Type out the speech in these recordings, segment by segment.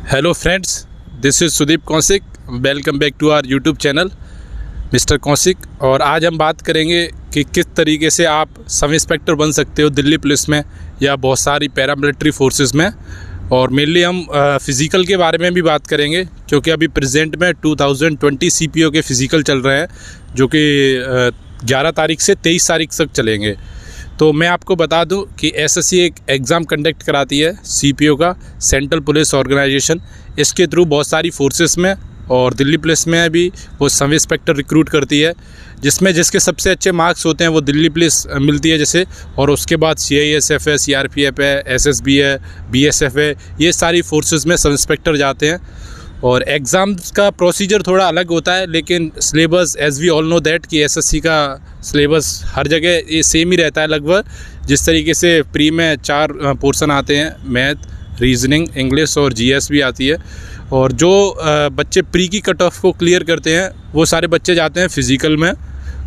Hello friends, this is Sudeep Kaushik. Welcome back to our YouTube channel mister Kaushik. और आज हम बात करेंगे कि किस तरीके से आप सब इंस्पेक्टर बन सकते हो दिल्ली पुलिस में या बहुत सारी पैरामिलिट्री फोर्सेस में। और मेनली हम फ़िज़िकल के बारे में भी बात करेंगे, क्योंकि अभी प्रेजेंट में 2020 CPO के फ़िज़िकल चल रहे हैं, जो कि 11 तारीख से 23 तारीख तक चलेंगे। तो मैं आपको बता दूं कि SSC एक एग्ज़ाम कंडक्ट कराती है CPO का, सेंट्रल पुलिस ऑर्गेनाइजेशन। इसके थ्रू बहुत सारी फोर्सेस में और दिल्ली पुलिस में भी वो सब इंस्पेक्टर रिक्रूट करती है, जिसमें जिसके सबसे अच्छे मार्क्स होते हैं वो दिल्ली पुलिस मिलती है जैसे। और उसके बाद CISF है, CRPF है, SSB है, BSF है, ये सारी फोर्सेस में सब इंस्पेक्टर जाते हैं। और एग्ज़ाम्स का प्रोसीजर थोड़ा अलग होता है, लेकिन syllabus as we all know that कि SSC का सिलेबस हर जगह ये सेम ही रहता है लगभग। जिस तरीके से प्री में 4 पोर्शन आते हैं, मैथ, रीजनिंग, इंग्लिश और GS भी आती है। और जो बच्चे प्री की कट ऑफ को क्लियर करते हैं वो सारे बच्चे जाते हैं फ़िज़िकल में,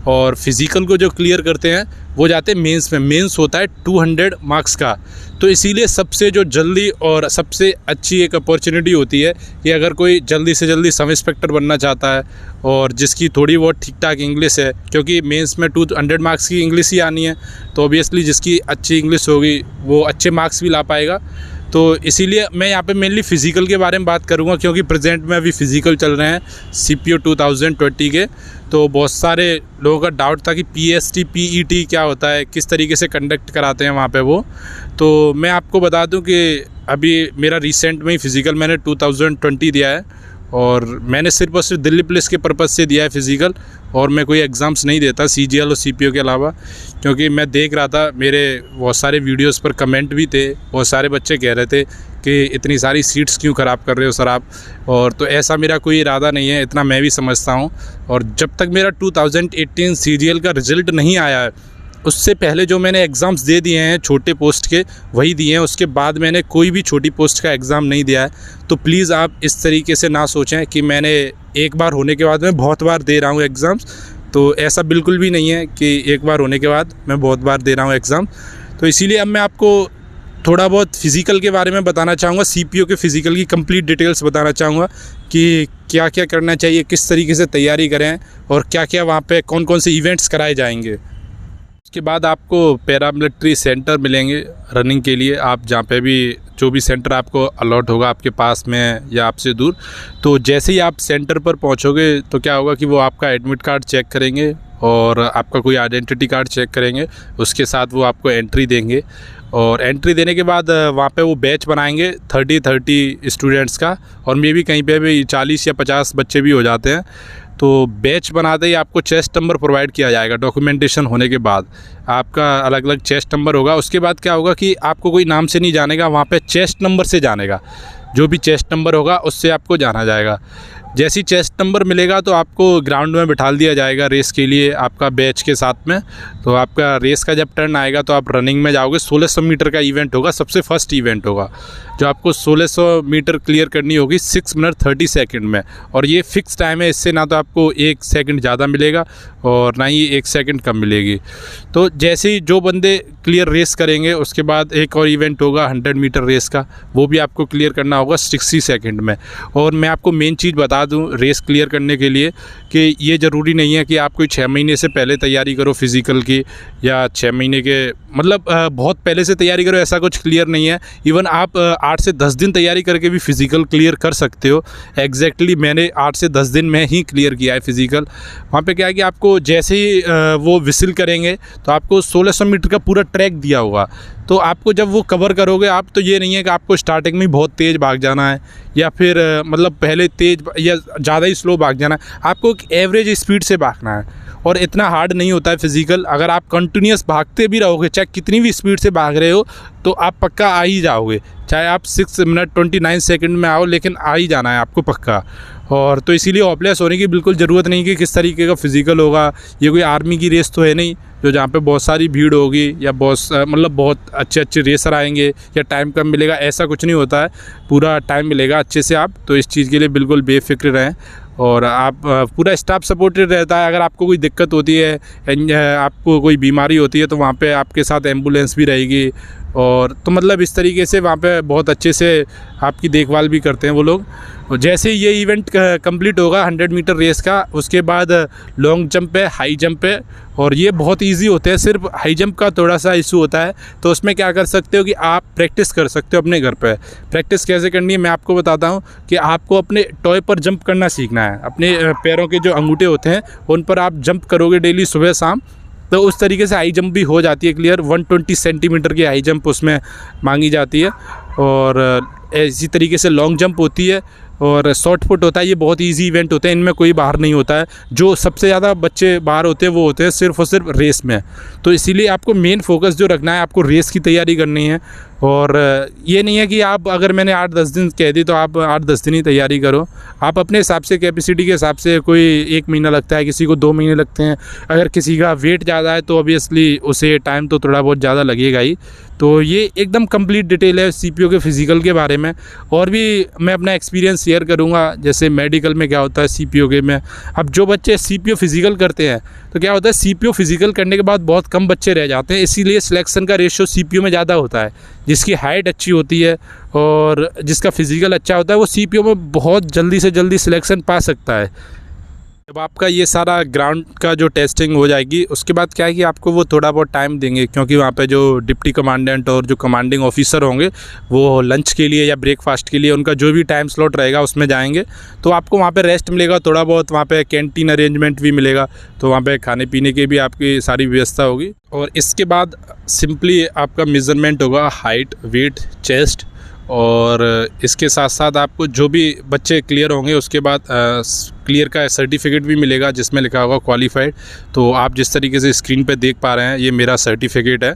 और फ़िज़िकल को जो क्लियर करते हैं वो जाते हैं मेंस में। मेंस होता है 200 मार्क्स का। तो इसीलिए सबसे जो जल्दी और सबसे अच्छी एक अपॉर्चुनिटी होती है कि अगर कोई जल्दी से जल्दी सब इंस्पेक्टर बनना चाहता है और जिसकी थोड़ी बहुत ठीक ठाक इंग्लिश है, क्योंकि मेंस में 200 मार्क्स की इंग्लिश ही आनी है, तो ऑब्वियसली जिसकी अच्छी इंग्लिश होगी वो अच्छे मार्क्स भी ला पाएगा। तो इसीलिए मैं यहाँ पे मेनली फ़िज़िकल के बारे में बात करूँगा, क्योंकि प्रेजेंट में अभी फ़िज़िकल चल रहे हैं CPO 2020 के। तो बहुत सारे लोगों का डाउट था कि PST PET क्या होता है, किस तरीके से कंडक्ट कराते हैं वहाँ पे वो। तो मैं आपको बता दूं कि अभी मेरा रिसेंट में ही फ़िज़िकल मैंने 2020 दिया है, और मैंने सिर्फ और सिर्फ दिल्ली पुलिस के पर्पज़ से दिया है फ़िज़िकल। और मैं कोई एग्ज़ाम्स नहीं देता CGL और CPO के अलावा, क्योंकि मैं देख रहा था मेरे बहुत सारे वीडियोस पर कमेंट भी थे, बहुत सारे बच्चे कह रहे थे कि इतनी सारी सीट्स क्यों ख़राब कर रहे हो सर आप। और तो ऐसा मेरा कोई इरादा नहीं है, इतना मैं भी समझता हूँ। और जब तक मेरा 2018 CGL का रिज़ल्ट नहीं आया है, उससे पहले जो मैंने एग्ज़ाम्स दे दिए हैं छोटे पोस्ट के वही दिए हैं, उसके बाद मैंने कोई भी छोटी पोस्ट का एग्ज़ाम नहीं दिया है। तो प्लीज़ आप इस तरीके से ना सोचें कि मैंने एक बार होने के बाद मैं बहुत बार दे रहा हूँ एग्ज़ाम्स। तो ऐसा बिल्कुल भी नहीं है कि एक बार होने के बाद मैं बहुत बार दे रहा हूँ एग्ज़ाम। तो इसीलिए अब मैं आपको थोड़ा बहुत फ़िज़िकल के बारे में बताना चाहूँगा, CPO के फ़िज़िकल की कंप्लीट डिटेल्स बताना चाहूँगा कि क्या क्या करना चाहिए, किस तरीके से तैयारी करें और क्या क्या वहाँ पे कौन कौन से इवेंट्स कराए जाएंगे। उसके बाद आपको पैरामिलिट्री सेंटर मिलेंगे रनिंग के लिए, आप जहाँ पे भी जो भी सेंटर आपको अलॉट होगा आपके पास में या आपसे दूर। तो जैसे ही आप सेंटर पर पहुँचोगे तो क्या होगा कि वो आपका एडमिट कार्ड चेक करेंगे और आपका कोई आइडेंटिटी कार्ड चेक करेंगे, उसके साथ वो आपको एंट्री देंगे। और एंट्री देने के बाद वहाँ पे वो बैच बनाएंगे 30 स्टूडेंट्स का, और मे भी कहीं पे भी 40 या 50 बच्चे भी हो जाते हैं। तो बैच बनाते ही आपको चेस्ट नंबर प्रोवाइड किया जाएगा। डॉक्यूमेंटेशन होने के बाद आपका अलग अलग चेस्ट नंबर होगा। उसके बाद क्या होगा कि आपको कोई नाम से नहीं जानेगा, वहाँ पे चेस्ट नंबर से जानेगा। जो भी चेस्ट नंबर होगा उससे आपको जाना जाएगा। जैसी चेस्ट नंबर मिलेगा तो आपको ग्राउंड में बिठा दिया जाएगा रेस के लिए आपका बैच के साथ में। तो आपका रेस का जब टर्न आएगा तो आप रनिंग में जाओगे। 1600 मीटर का इवेंट होगा, सबसे फर्स्ट इवेंट होगा जो आपको 1600 मीटर क्लियर करनी होगी 6 मिनट 30 सेकंड में। और ये फ़िक्स टाइम है, इससे ना तो आपको 1 सेकंड ज़्यादा मिलेगा और ना ही 1 सेकंड कम मिलेगी। तो जैसे ही जो बंदे क्लियर रेस करेंगे उसके बाद एक और इवेंट होगा 100 मीटर रेस का, वो भी आपको क्लियर करना होगा 60 सेकंड में। और मैं आपको मेन चीज़ बता दूं रेस क्लियर करने के लिए कि ये ज़रूरी नहीं है कि आप कोई 6 महीने से पहले तैयारी करो फ़िज़िकल की, या 6 महीने के मतलब बहुत पहले से तैयारी करो, ऐसा कुछ क्लियर नहीं है। इवन आप 8 से 10 दिन तैयारी करके भी फ़िज़िकल क्लियर कर सकते हो। एग्जैक्टली मैंने 8 से 10 दिन में ही क्लियर किया है फ़िज़िकल। वहाँ पे क्या है कि आपको जैसे ही वो विसिल करेंगे तो आपको 1600 मीटर का पूरा ट्रैक दिया होगा। तो आपको जब वो कवर करोगे आप, तो ये नहीं है कि आपको स्टार्टिंग में बहुत तेज़ भाग जाना है या फिर मतलब पहले तेज़ या ज़्यादा ही स्लो भाग जाना है। आपको एक एवरेज स्पीड से भागना है, और इतना हार्ड नहीं होता है फ़िज़िकल। अगर आप कंटिन्यूस भागते भी रहोगे, चाहे कितनी भी स्पीड से भाग रहे हो, तो आप पक्का आ ही जाओगे। चाहे आप 6 मिनट 29 सेकंड में आओ, लेकिन आ ही जाना है आपको पक्का। और तो इसीलिए होपलेस होने की बिल्कुल ज़रूरत नहीं कि किस तरीके का फ़िज़िकल होगा। ये कोई आर्मी की रेस तो है नहीं जो जहाँ पे बहुत सारी भीड़ होगी या बहुत अच्छे अच्छे रेसर आएंगे या टाइम कम मिलेगा, ऐसा कुछ नहीं होता है। पूरा टाइम मिलेगा अच्छे से आप, तो इस चीज़ के लिए बिल्कुल बेफिक्र रहें। और आप पूरा स्टाफ सपोर्टेड रहता है। अगर आपको कोई दिक्कत होती है, आपको कोई बीमारी होती है, तो वहाँ पे आपके साथ एम्बुलेंस भी रहेगी और तो मतलब इस तरीके से वहाँ पे बहुत अच्छे से आपकी देखभाल भी करते हैं वो लोग। और जैसे ये इवेंट कंप्लीट होगा 100 मीटर रेस का, उसके बाद लॉन्ग जंप है, हाई जंप है, और ये बहुत इजी होते हैं। सिर्फ हाई जंप का थोड़ा सा इशू होता है, तो उसमें क्या कर सकते हो कि आप प्रैक्टिस कर सकते हो अपने घर पे। प्रैक्टिस कैसे करनी है मैं आपको बताता हूँ कि आपको अपने टॉय पर जंप करना सीखना है। अपने पैरों के जो अंगूठे होते हैं उन पर आप जंप करोगे डेली सुबह शाम, तो उस तरीके से हाई जंप भी हो जाती है क्लियर। 120 सेंटीमीटर की हाई जंप उसमें मांगी जाती है, और इसी तरीके से लॉन्ग जंप होती है, और शॉर्ट पुट होता है। ये बहुत इजी इवेंट होते हैं, इनमें कोई बाहर नहीं होता है। जो सबसे ज़्यादा बच्चे बाहर होते हैं वो होते हैं सिर्फ और सिर्फ रेस में। तो इसीलिए आपको मेन फोकस जो रखना है, आपको रेस की तैयारी करनी है। और ये नहीं है कि आप अगर मैंने 8-10 दिन कह दी तो आप 8-10 दिन ही तैयारी करो। आप अपने हिसाब से, कैपेसिटी के हिसाब से, कोई 1 महीना लगता है, किसी को 2 महीने लगते हैं। अगर किसी का वेट ज़्यादा है तो ऑब्वियसली उसे टाइम तो थोड़ा बहुत ज़्यादा लगेगा ही। तो ये एकदम कंप्लीट डिटेल है सीपीओ के फ़िज़िकल के बारे में। और भी मैं अपना एक्सपीरियंस शेयर करूँगा, जैसे मेडिकल में क्या होता है सीपीओ के में। अब जो बच्चे सीपीओ फ़िज़िकल करते हैं तो क्या होता है, सीपीओ फ़िज़िकल करने के बाद बहुत कम बच्चे रह जाते हैं, इसीलिए सिलेक्शन का रेशियो सीपीओ में ज़्यादा होता है। जिसकी हाइट अच्छी होती है और जिसका फ़िज़िकल अच्छा होता है वो सीपीओ में बहुत जल्दी से जल्दी सिलेक्शन पा सकता है। जब आपका ये सारा ग्राउंड का जो टेस्टिंग हो जाएगी, उसके बाद क्या है कि आपको वो थोड़ा बहुत टाइम देंगे, क्योंकि वहाँ पे जो डिप्टी कमांडेंट और जो कमांडिंग ऑफिसर होंगे वो लंच के लिए या ब्रेकफास्ट के लिए उनका जो भी टाइम स्लॉट रहेगा उसमें जाएंगे। तो आपको वहाँ पे रेस्ट मिलेगा, थोड़ा बहुत वहाँ पे कैंटीन अरेंजमेंट भी मिलेगा, तो वहाँ पे खाने पीने की भी आपकी सारी व्यवस्था होगी। और इसके बाद सिंपली आपका मेज़रमेंट होगा हाइट, वेट, चेस्ट, और इसके साथ साथ आपको जो भी बच्चे क्लियर होंगे उसके बाद क्लियर का सर्टिफिकेट भी मिलेगा जिसमें लिखा होगा क्वालिफाइड। तो आप जिस तरीके से स्क्रीन पे देख पा रहे हैं ये मेरा सर्टिफिकेट है।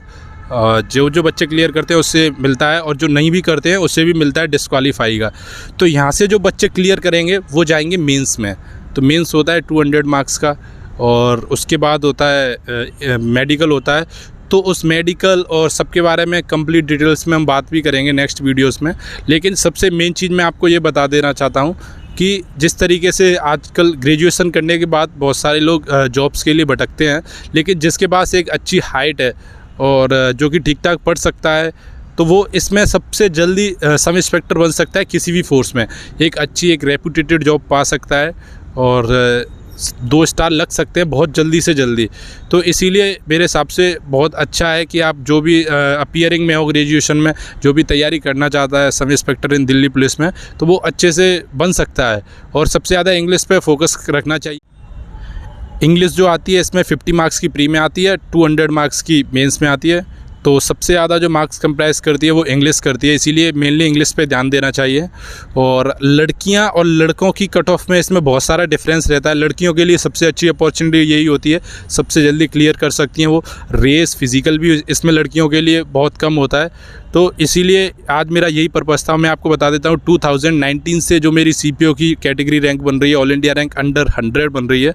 जो बच्चे क्लियर करते हैं उससे मिलता है, और जो नहीं भी करते हैं उससे भी मिलता है डिस्क्वालीफाई का। तो यहाँ से जो बच्चे क्लियर करेंगे वो जाएंगे मेंस में। तो मेंस होता है 200 मार्क्स का, और उसके बाद होता है मेडिकल होता है। तो उस मेडिकल और सबके बारे में कंप्लीट डिटेल्स में हम बात भी करेंगे नेक्स्ट वीडियोस में। लेकिन सबसे मेन चीज़ मैं आपको ये बता देना चाहता हूँ कि जिस तरीके से आजकल ग्रेजुएशन करने के बाद बहुत सारे लोग जॉब्स के लिए भटकते हैं, लेकिन जिसके पास एक अच्छी हाइट है और जो कि ठीक ठाक पढ़ सकता है, तो वो इसमें सबसे जल्दी सब इंस्पेक्टर बन सकता है। किसी भी फोर्स में एक अच्छी, एक रेपुटेटेड जॉब पा सकता है, और 2 स्टार लग सकते हैं बहुत जल्दी से जल्दी। तो इसीलिए मेरे हिसाब से बहुत अच्छा है कि आप जो भी अपीयरिंग में हो, ग्रेजुएशन में जो भी तैयारी करना चाहता है सब इंस्पेक्टर इन दिल्ली पुलिस में, तो वो अच्छे से बन सकता है। और सबसे ज़्यादा इंग्लिश पे फोकस रखना चाहिए। इंग्लिश जो आती है इसमें 50 मार्क्स की प्री में आती है, 200 मार्क्स की मेंस में आती है। तो सबसे ज़्यादा जो मार्क्स कंप्राइज करती है वो इंग्लिश करती है, इसीलिए मेनली इंग्लिश पे ध्यान देना चाहिए। और लड़कियां और लड़कों की कट ऑफ में इसमें बहुत सारा डिफरेंस रहता है। लड़कियों के लिए सबसे अच्छी अपॉर्चुनिटी यही होती है, सबसे जल्दी क्लियर कर सकती हैं वो। रेस, फिज़िकल भी इसमें लड़कियों के लिए बहुत कम होता है। तो इसीलिए आज मेरा यही पर्पज़ था। मैं आपको बता देता हूँ 2019 से जो मेरी सीपीओ की कैटेगरी रैंक बन रही है, ऑल इंडिया रैंक अंडर 100 बन रही है।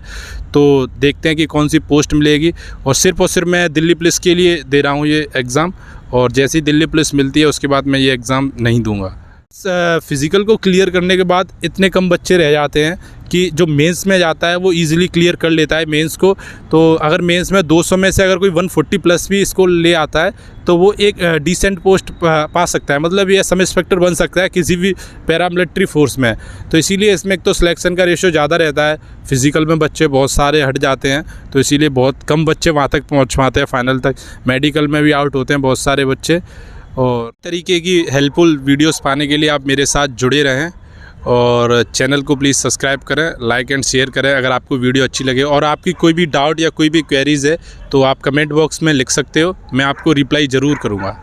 तो देखते हैं कि कौन सी पोस्ट मिलेगी। और सिर्फ मैं दिल्ली पुलिस के लिए दे रहा हूँ ये एग्ज़ाम, और जैसी दिल्ली पुलिस मिलती है उसके बाद मैं ये एग्ज़ाम नहीं दूंगा। फ़िज़िकल को क्लियर करने के बाद इतने कम बच्चे रह जाते हैं कि जो मेंस में जाता है वो इजीली क्लियर कर लेता है मेंस को। तो अगर मेंस में 200 में से अगर कोई 140 प्लस भी इसको ले आता है तो वो एक डिसेंट पोस्ट पा सकता है, मतलब ये सब इंस्पेक्टर बन सकता है किसी भी पैरामिलिट्री फोर्स में। तो इसीलिए इसमें एक तो सिलेक्शन का रेशियो ज़्यादा रहता है, फिज़िकल में बच्चे बहुत सारे हट जाते हैं, तो इसीलिए बहुत कम बच्चे वहाँ तक पहुँच पाते हैं फाइनल तक। मेडिकल में भी आउट होते हैं बहुत सारे बच्चे। और तरीके की हेल्पफुल वीडियोस पाने के लिए आप मेरे साथ जुड़े रहें, और चैनल को प्लीज़ सब्सक्राइब करें, लाइक एंड शेयर करें अगर आपको वीडियो अच्छी लगे। और आपकी कोई भी डाउट या कोई भी क्वेरीज़ है तो आप कमेंट बॉक्स में लिख सकते हो, मैं आपको रिप्लाई ज़रूर करूँगा।